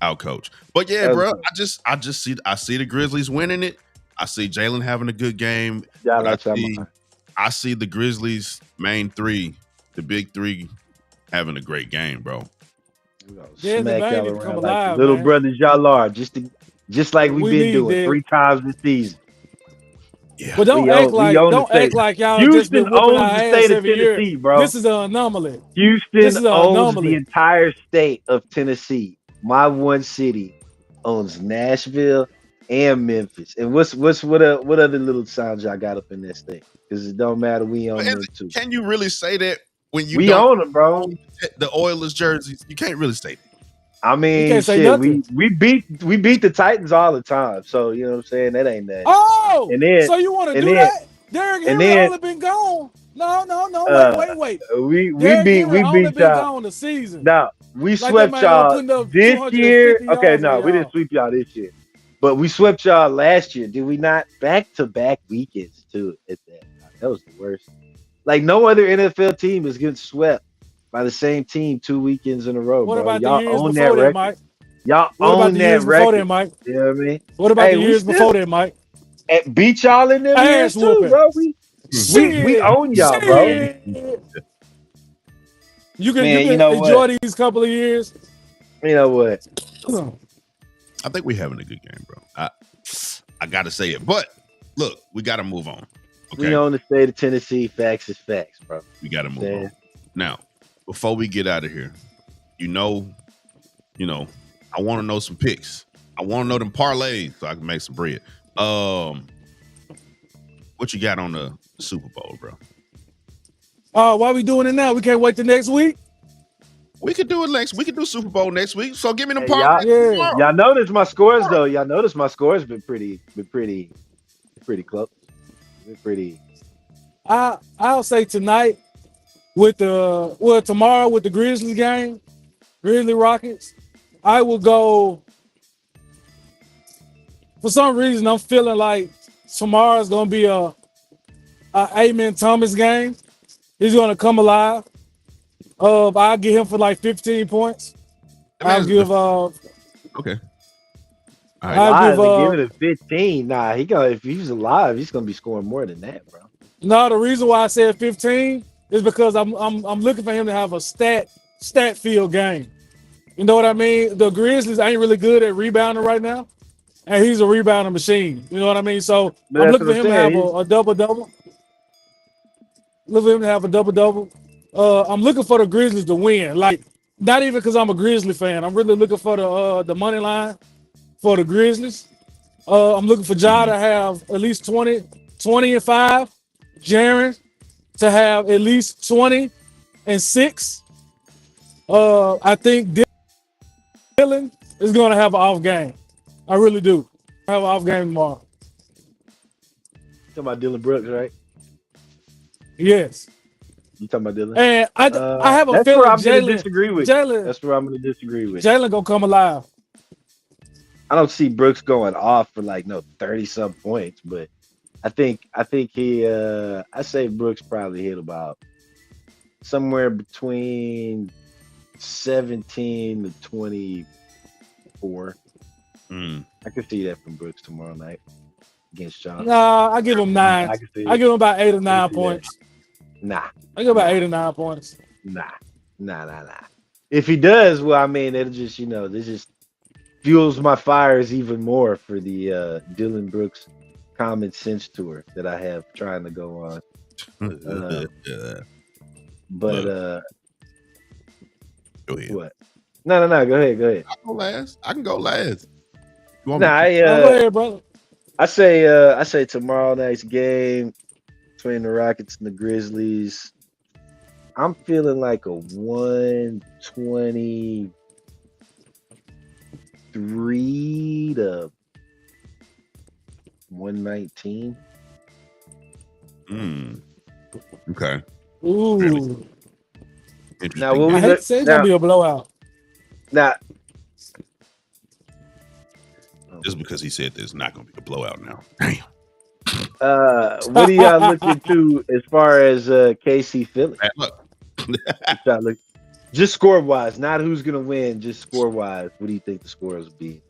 Out coach. But yeah, bro, I just see the Grizzlies winning it. I see Jalen having a good game. I see the Grizzlies main 3, the big 3, having a great game, bro. Smack y'all around like the little brothers y'all are, just like we've been doing 3 times this season. Yeah. But don't act like y'all Houston just been whooping our ass every year, bro. This is an anomaly. Houston owns the entire state of Tennessee. My one city owns Nashville and Memphis. And what other little sounds y'all got up in that state? Because it don't matter, we own them too. Can you really say that when you own them, bro? The Oilers jerseys, you can't really say that. I mean, shit, we beat the Titans all the time. So you know what I'm saying? That ain't that. Oh, and then, so you want to do that? Derrick Henry only been gone. No, wait. We beat y'all the season. No, we swept y'all this year. Okay, no, we didn't sweep y'all this year, but we swept y'all last year. Did we not? Back-to-back weekends too. At that was the worst. Like no other NFL team is getting swept by the same team 2 weekends in a row. What bro. about y'all the years own before that, Mike? Y'all own that record. Before that, Mike? You know what I mean? What about the years before that, Mike? Beat y'all in them years too, bro. We own y'all, bro. You can enjoy these couple of years. You know what? I think we're having a good game, bro. I gotta say it, but look, we gotta move on. Okay? We own the state of Tennessee. Facts is facts, bro. We gotta move on. Now, before we get out of here, you know, I want to know some picks. I want to know them parlays so I can make some bread. What you got on the Super Bowl, bro? Why we doing it now? We can't wait till next week. We could do it next. We could do Super Bowl next week. So give me them Hey, y'all, parlays. Yeah. y'all notice my scores though. Y'all notice my scores been pretty close. Been pretty. I'll say tonight tomorrow with the Grizzlies game, Grizzly Rockets, I will go. For some reason, I'm feeling like tomorrow's gonna be a Amen Thomas game. He's gonna come alive. I'll get him for like 15 points. I'll give okay. All right. I'll give it a 15. Nah, if he's alive, he's gonna be scoring more than that, bro. No, the reason why I said 15 is because I'm looking for him to have a stat field game. You know what I mean? The Grizzlies ain't really good at rebounding right now, and he's a rebounding machine. You know what I mean? So I'm looking for him to have a double-double. Looking for him to have a double-double. I'm looking for the Grizzlies to win. Like, not even because I'm a Grizzly fan. I'm really looking for the money line for the Grizzlies. I'm looking for Ja to have at least 20 and 5. Jaren to have at least 20 and 6. I think Dylan is going to have an off game. I really do. Have an off game tomorrow. Talking about Dylan Brooks, right? Yes. You talking about Dylan? And I have a feeling Jalen. That's where I'm going to disagree with. Jalen gonna come alive. I don't see Brooks going off for 30-some points, but I think he. I say Brooks probably hit about somewhere between 17 to 24. I could see that from Brooks tomorrow night against John. Nah, I give him 9. I give him about 8 or 9 points. Nah. I give about 8 or 9 points. Nah. If he does, well, I mean, it'll just, this just fuels my fires even more for the Dylan Brooks Common Sense tour that I have trying to go on. But go ahead. What? No. Go ahead. I can go last. Go ahead, brother. I say tomorrow night's game between the Rockets and the Grizzlies. I'm feeling like a 123 to 119. Okay. Ooh. Really interesting. Now, I hate to say it's gonna be a blowout. Now, just because he said there's not gonna be a blowout now. Damn. what do y'all look into as far as KC Philly? Look. Just score wise, not who's gonna win. Just score wise. What do you think the scores will be?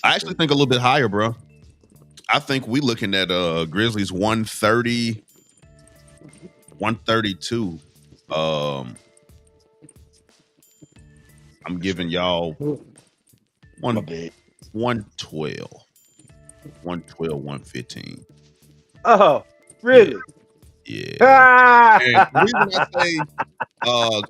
I actually think a little bit higher, bro. I think we looking at Grizzlies 130, 132. I'm giving y'all 112, 115. Oh, really? Yeah. And the reason I say,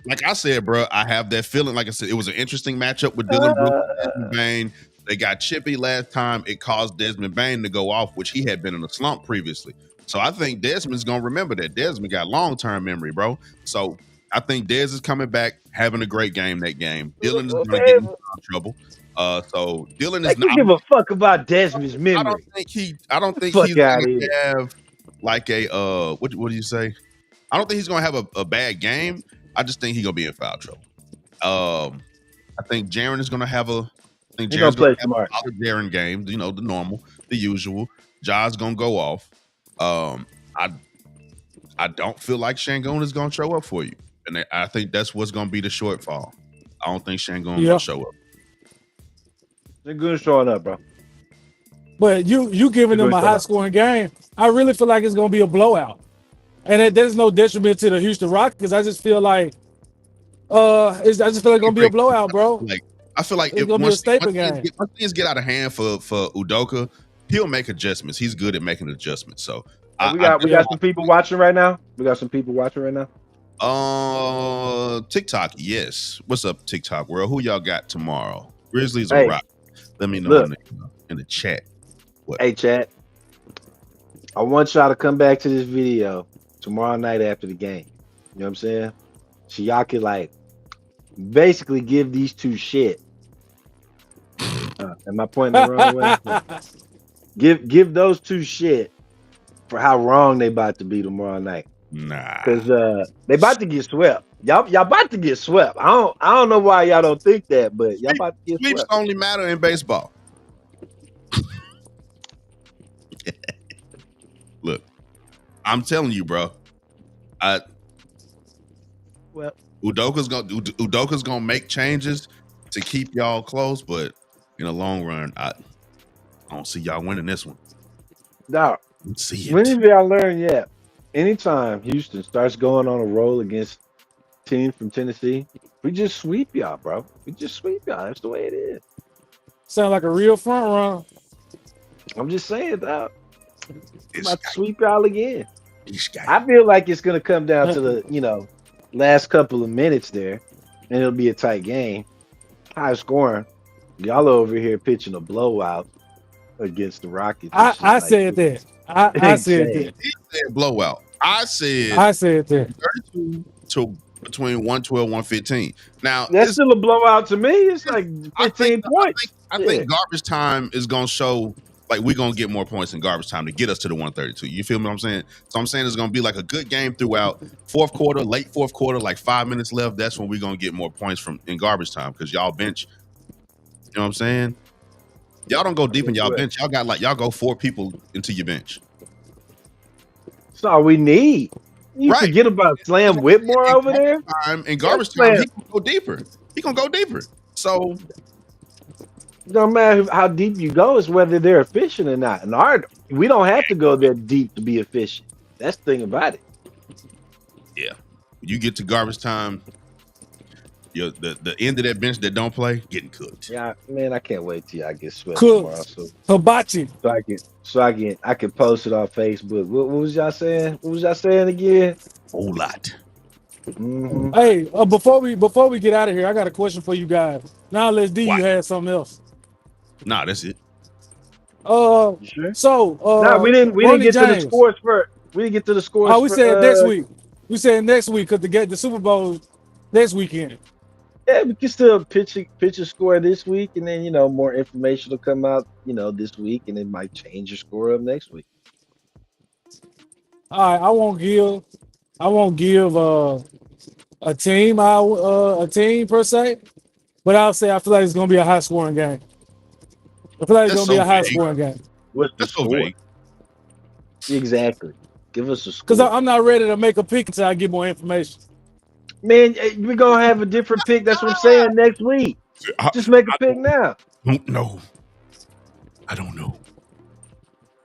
like I said, bro, I have that feeling. Like I said, it was an interesting matchup with Dylan Brooks and Desmond Bane. They got chippy last time. It caused Desmond Bane to go off, which he had been in a slump previously. So I think Desmond's gonna remember that. Desmond got long-term memory, bro. So I think Dez is coming back, having a great game that game. Dylan is gonna get in trouble. So Dylan is not give a fuck about Desmond's memory. I don't think he's gonna have like a what do you say? I don't think he's gonna have a bad game. I just think he's gonna be in foul trouble. I think Jaren is gonna have a Jaren's gonna have a solid Jaren game, the normal, the usual. Ja's gonna go off. I don't feel like Şengün is gonna show up for you. And I think that's what's gonna be the shortfall. I don't think Şengün will show up. Şengün's showing up, bro. But you giving them a high scoring game. I really feel like it's gonna be a blowout. And there's no detriment to the Houston Rockets. I just feel like it's gonna be a blowout, bro. I feel like it's gonna be a staple game. Once things get out of hand for Udoka, he'll make adjustments. He's good at making adjustments. So we got some people watching right now. TikTok, yes. What's up, TikTok world? Who y'all got tomorrow? Grizzlies or Hey, Rock? Let me know look, in the chat. What? hey, chat. I want y'all to come back to this video tomorrow night after the game. You know what I'm saying? So y'all can like basically give these two shit. Am I pointing the wrong way? Yeah. Give those two shit for how wrong they about to be tomorrow night. Nah. Cause they about to get swept. Y'all about to get swept. I don't know why y'all don't think that, but y'all about to get Sweeps swept. only matter in baseball. Look, I'm telling you, bro. Well, Udoka's gonna make changes to keep y'all close, but in the long run, I don't see y'all winning this one. no. See When it. have y'all learned yet? Anytime Houston starts going on a roll against teams from Tennessee, we just sweep y'all, bro. We just sweep y'all. That's the way it is. Sound like a real front runner. I'm just saying, dog. I'm This about to guy, sweep y'all again. this guy. I feel like it's gonna come down to the last couple of minutes there, and it'll be a tight game, high scoring. Y'all over here pitching a blowout against the Rockets. It's just I like said that. I said insane. that. He said blowout. I said I said that. 32 to between 112 115. Now That's it's still a blowout to me. It's like I think 15 points. I Yeah. think garbage time is gonna show like we're gonna get more points in garbage time to get us to the 132. You feel me what I'm saying? So I'm saying it's gonna be like a good game throughout fourth quarter, late fourth quarter, like 5 minutes left. That's when we're gonna get more points from in garbage time because y'all bench, you know what I'm saying? Y'all don't go deep in y'all bench. Y'all got like y'all go 4 people into your bench. That's all we need. You Right. forget about Slam Whitmore over there? In Yeah, garbage time, Slam. he can go deeper. He gonna go deeper. So No matter how deep you go, it's whether they're efficient or not. And we don't have to go that deep to be efficient. That's the thing about it. yeah, when you get to garbage time, the end of that bench that don't play getting cooked. Yeah, man, I can't wait till I get swept tomorrow. Cooked. So Hibachi. I can post it on Facebook. What was y'all saying? What was y'all saying again? Whole lot. Hmm. Hey, before we get out of here, I got a question for you guys. Now let's D, Why? you had something else. Nah, that's it. You sure? So No, we didn't Ronnie get to the James. scores for we didn't get to the scores Oh, we for said next week. We said next week because to get the Super Bowl next weekend. yeah, we can still pitch a score this week, and then more information will come out, this week, and it might change your score of next week. All right, I won't give a team per se, but I'll say I feel like it's gonna be a high scoring game. I feel like it's That's gonna be so a high vague. scoring game What's the That's so score? vague. Exactly. Give us a because score, I'm not ready to make a pick until I get more information. man. We're gonna have a different pick. That's what I'm saying next week. Just make a I pick now. don't know. I don't know.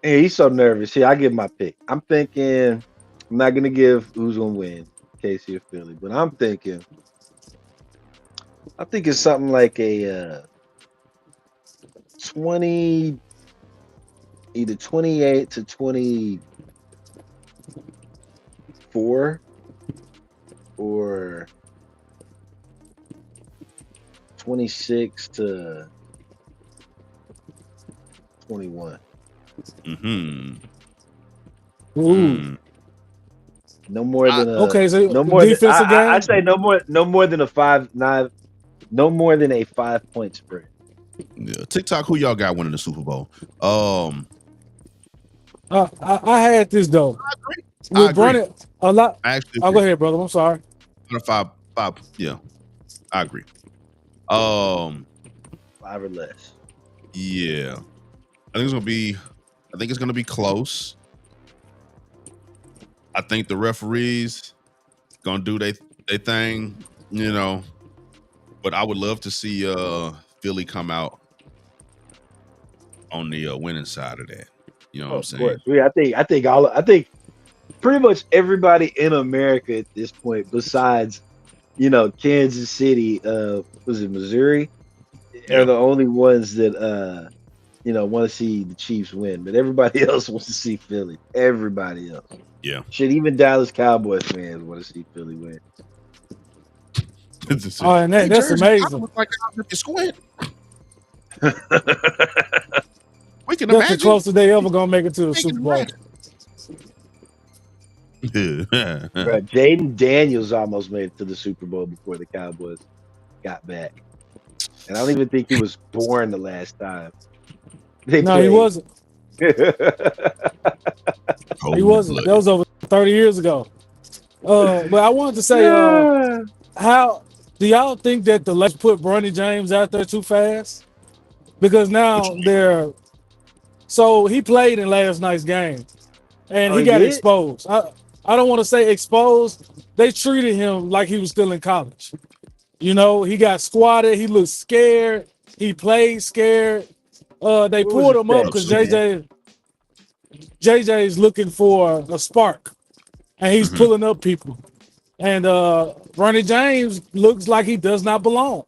Hey, he's so nervous. Here, I give my pick. I'm thinking. I'm not gonna give who's gonna win, KC or Philly, but I'm thinking. I think it's something like a 20, either 28 to 24 or 26 to 21. Mm-hmm. Ooh, No more than okay, so no more than defensive I game. say no more than a 5-9, no more than a 5-point spread. Yeah. TikTok, who y'all got winning the Super Bowl? I had this though. I agree. I With agree. running a lot. I actually Oh, go agree. ahead, brother. I'm sorry. Five. Yeah, I agree. Um, 5 or less. yeah. I think it's gonna be close. I think the referees gonna do they thing, you know. But I would love to see Philly come out on the winning side of that. You know what Oh, I'm of saying? course. I think pretty much everybody in America at this point, besides Kansas City, was it Missouri, are Yeah. the only ones that want to see the Chiefs win, but everybody else wants to see Philly. Everybody else. Yeah. Shit, even Dallas Cowboys fans want to see Philly win. Oh, and Hey, that's Jersey, I amazing. look like I squint. We can That's the imagine. closest they ever gonna make it to the We can Super Bowl. imagine. Bro, Jaden Daniels almost made it to the Super Bowl before the Cowboys got back. And I don't even think he was born the last time they No, he played. wasn't. He wasn't. That was over 30 years ago. But I wanted to say, how do y'all think that the Lakers put Bronny James out there too fast? Because now so he played in last night's game and Oh, he he got did? exposed. I don't want to say exposed. They treated him like he was still in college. He got squatted. He looked scared. He played scared. They What was pulled the him up because stats, man? JJ is looking for a spark, and he's pulling up people. And Bronny James looks like he does not belong.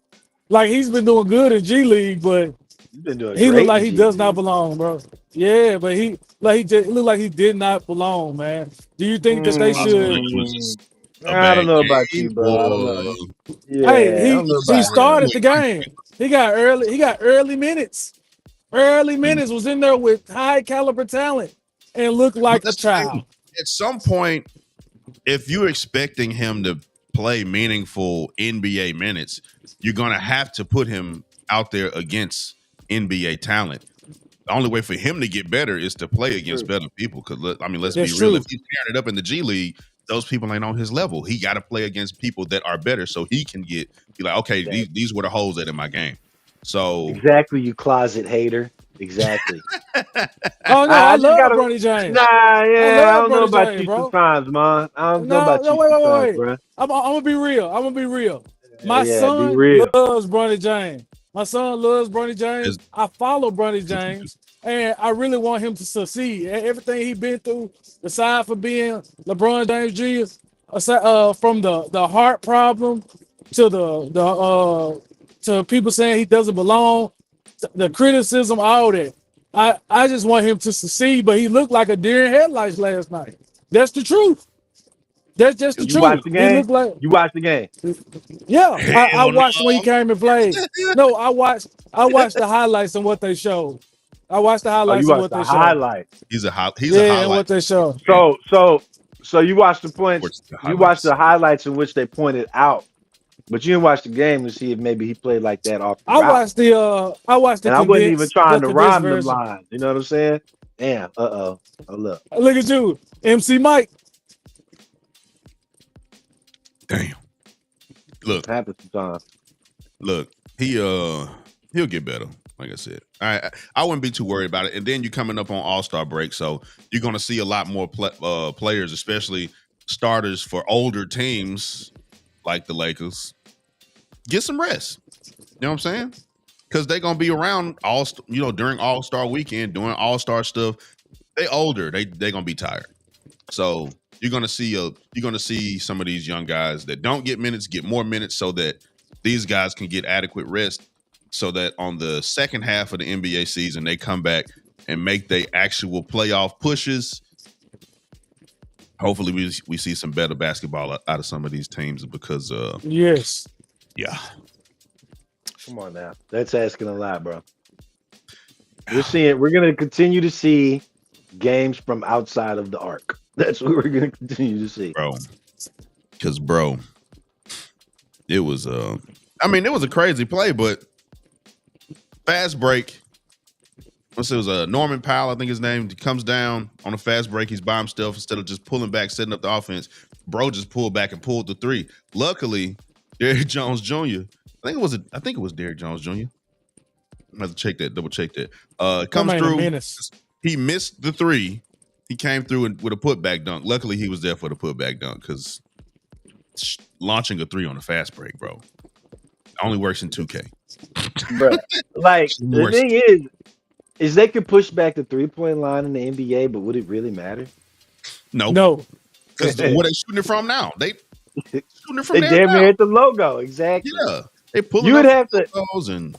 Like he's been doing good in G League, but He's been doing he looked great like in he G does not League. belong, bro. Yeah, but he looked like he did not belong, man. Do you think that they should? It was just a I don't bad know about game, you, bro. I don't know. or Yeah, Hey, I don't know he about him. started the game. He got early minutes. Early minutes was in there with high caliber talent and looked but like a that's the thing. child. At some point, if you're expecting him to play meaningful NBA minutes, you're gonna have to put him out there against NBA talent. The only way for him to get better is to play against better people. Because let's be That's real. true. If he's tearing it up in the G League, those people ain't on his level. He got to play against people that are better, so he can be like, okay, these were the holes that in my game. So Exactly, you closet hater. Exactly. Oh no, I I just love gotta. Bronny James. Nah, I yeah, I love don't know Bronny about James, you bro. sometimes, man. I don't know No, about no, you wait, sometimes, wait. bro. I'm gonna be real. I'm gonna be real. My Yeah, be son real. loves Bronny James. My son loves Bronny James. it's, I follow Bronny James, and I really want him to succeed. Everything he been through, aside from being LeBron James Jr., from the heart problem to to people saying he doesn't belong, the criticism, all that. I just want him to succeed, but he looked like a deer in headlights last night. That's the truth. That's just the You watch truth. the He game. looked like, You watch the game. yeah. I hell watched when he came and played. No, I watched the highlights and what they showed. I watched the Oh, you highlights and watch what the they showed. highlights. he's a Yeah, and highlight. what they showed. So you watch the points. The You watch highlights. the highlights in which they pointed out, but you didn't watch the game to see if maybe he played like that off the I route. watched the And I wasn't even condensed, trying the to condensed rhyme them version. lines. You know what I'm saying? Damn. Oh look. Look at you, MC Mike. Damn. Look, Happens sometimes. he'll get better. Like I said, I wouldn't be too worried about it. And then you're coming up on All-Star break, so you're going to see a lot more players, especially starters for older teams like the Lakers, get some rest. You know what I'm saying? Because they're going to be around during All-Star weekend, doing All-Star stuff. They older, they're going to be tired. So you're going to see some of these young guys that don't get minutes get more minutes, so that these guys can get adequate rest, so that on the second half of the NBA season they come back and make their actual playoff pushes. Hopefully we see some better basketball out of some of these teams, because Yes. yeah. Come on now. That's asking a lot, bro. We're gonna continue to see games from outside of the arc. That's what we're gonna continue to see. Bro. Because it was it was a crazy play, but fast break. It was Norman Powell, I think his name. He comes down on a fast break. He's by himself instead of just pulling back, setting up the offense. Bro just pulled back and pulled the three. Luckily, Derrick Jones Jr. I think it was Derrick Jones Jr. I have to double check that. Comes through. He missed the three. He came through with a putback dunk. Luckily, he was there for the putback dunk, because launching a three on a fast break, bro, only works in 2K. Bro, like the thing is they could push back the 3-point line in the NBA, but would it really matter? No. Because where they shooting it from now? They shooting it from they there damn near now. hit the logo. Exactly. Yeah, they pulling You would up have to. logos and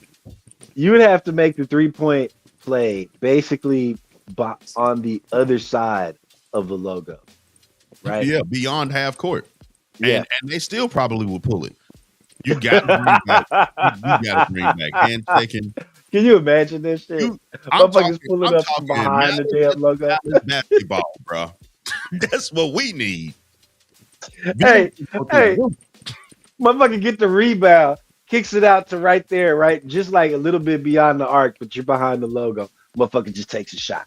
You would have to make the 3-point play basically on the other side of the logo, right? Yeah, beyond half court. Yeah. And they still probably will pull it. You got to bring back. You got to bring back handshaking. Can you imagine this shit? I'm Motherfuckers pulling talking up from behind the damn logo. basketball, bro. That's what we need. Hey, motherfucker get the rebound, kicks it out to right there, right? Just like a little bit beyond the arc, but you're behind the logo. Motherfucker just takes a shot.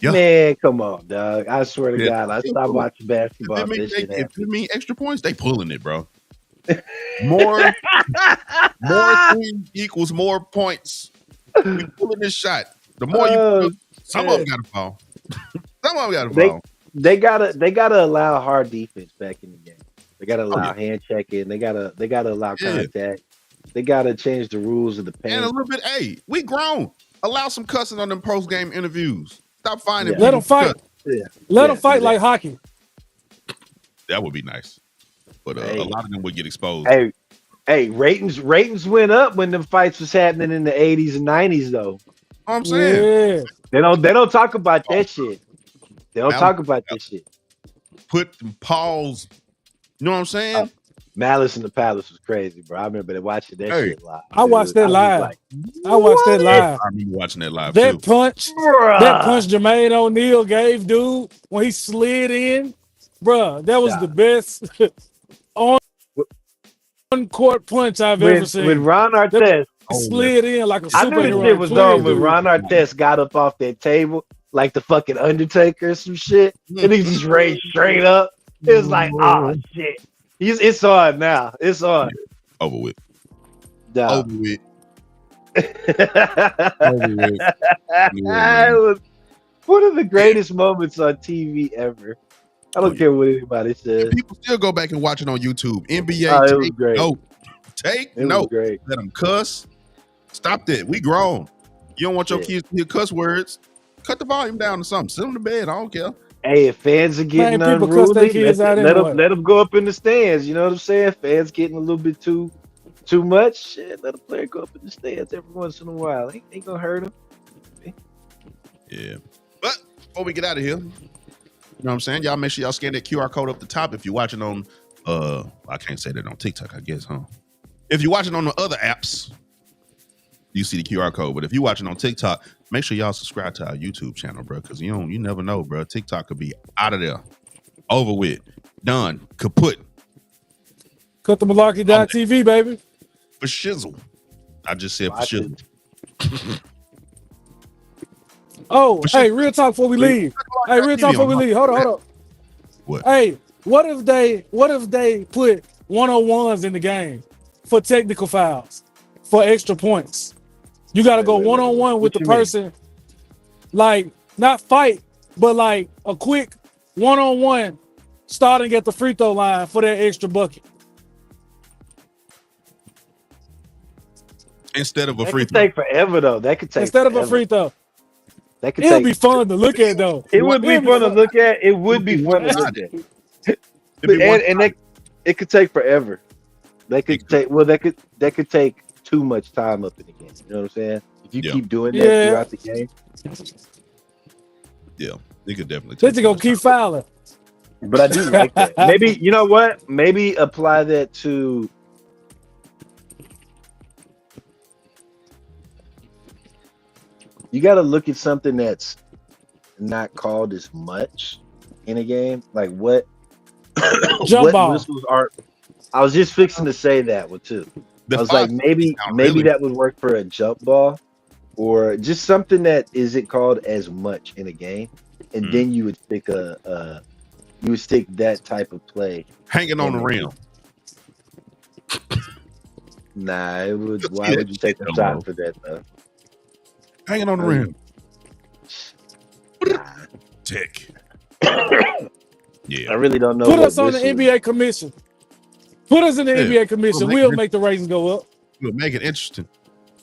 Yeah. Man, come on, dog. I swear to God, I stopped watching If basketball. it mean extra points, they pulling it, bro. More threes equals more points. We pulling this shot. The more some of them gotta fall. Some of them gotta fall. They gotta allow hard defense back in the game. They gotta allow hand checking. They gotta allow contact. They gotta change the rules of the paint. And a little bit, hey, we grown. Allow some cussing on them post game interviews. Stop finding Let them fight. Let them fight like hockey. That would be nice. But a lot of them would get exposed. Hey, ratings went up when the fights was happening in the 80s and 90s, though. I'm saying they don't talk about that shit. They don't talk about this shit. Put them paws. You know what I'm saying? Malice in the Palace was crazy, bro. I remember watching that shit live. I watched that live. I watched that live. I remember watching that live that too. punch Jermaine O'Neal gave dude when he slid in, bruh, that was the best on-court punch I've ever seen. With Ron Artest slid in like a superhero. I knew this shit was on when Ron Artest got up off that table like the fucking Undertaker or some shit, and he just raised straight up. It was like, oh shit. It's on now. It's on. Over with. Nah. Over with. It was one of the greatest moments on TV ever. I don't care what anybody says. People still go back and watch it on YouTube. NBA, take note. Great. Let them cuss. Stop that. We grown. You don't want your kids to hear cuss words. Cut the volume down to something. Send them to bed. I don't care. Hey, if fans are getting unruly, let them go up in the stands. You know what I'm saying? Fans getting a little bit too much. Shit, let a player go up in the stands every once in a while. Ain't gonna hurt them. Yeah. But before we get out of here, you know what I'm saying? Y'all make sure y'all scan that QR code up the top if you're watching on I can't say that on TikTok, I guess, huh? If you're watching on the other apps, you see the QR code. But if you're watching on TikTok, make sure y'all subscribe to our YouTube channel, bro, because you never know, bro. TikTok could be out of there. Over with. Done. Kaput. Cut the Malarkey.tv, baby. For shizzle. I just said for shizzle. Hey, real talk before we leave. Hey, real talk before we leave. Hold on. What? Hey, what if they put 1-on-1s in the game for technical fouls, for extra points? You got to go 1-on-1 with the person, like not fight, but like a quick 1-on-1 starting at the free throw line for that extra bucket. Instead of a That free throw. could take forever, though. That could take instead of a free throw. It'll be fun to look at, though. It would be fun to look at. It would be fun to look at. And it could take forever. That could take too much time up in the game. You know what I'm saying? If you keep doing that throughout the game. Yeah, it could definitely take. They're gonna keep fouling. But I do like that. Maybe, you know what? Maybe apply that to you got to look at something that's not called as much in a game. Like what whistles are. I was just fixing to say that one too. I was like, maybe that would work for a jump ball or just something that isn't called as much in a game. And then you would stick that type of play. Hanging on the rim. Nah, it would. Why would you take the shot for that though? Hanging on the rim. Tick. Yeah. I really don't know. Put us on the NBA commission. Put us in the NBA commission. We'll make the ratings go up. We'll make it interesting.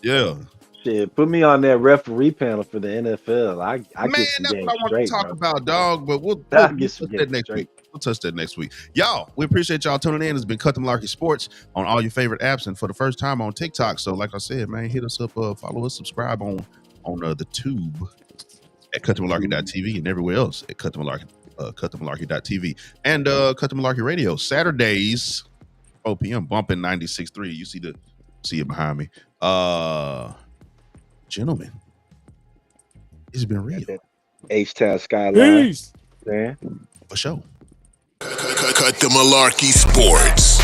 Yeah. Shit, put me on that referee panel for the NFL. I get some that's games what I want straight, to talk bro. about, dog. But we'll get touch that next week. We'll touch that next week. Y'all, we appreciate y'all tuning in. It's been Cut the Malarkey Sports on all your favorite apps and for the first time on TikTok. So, like I said, man, hit us up, follow us, subscribe on on the tube at cutthemalarkey.tv and everywhere else at cutthemalarkey.tv and Cut the Malarkey Radio Saturdays 4 p.m. bumping 96.3. You see it behind me. Gentlemen, it's been real. H-Town Skyline. Peace. Man. For sure. Cut the Malarkey Sports.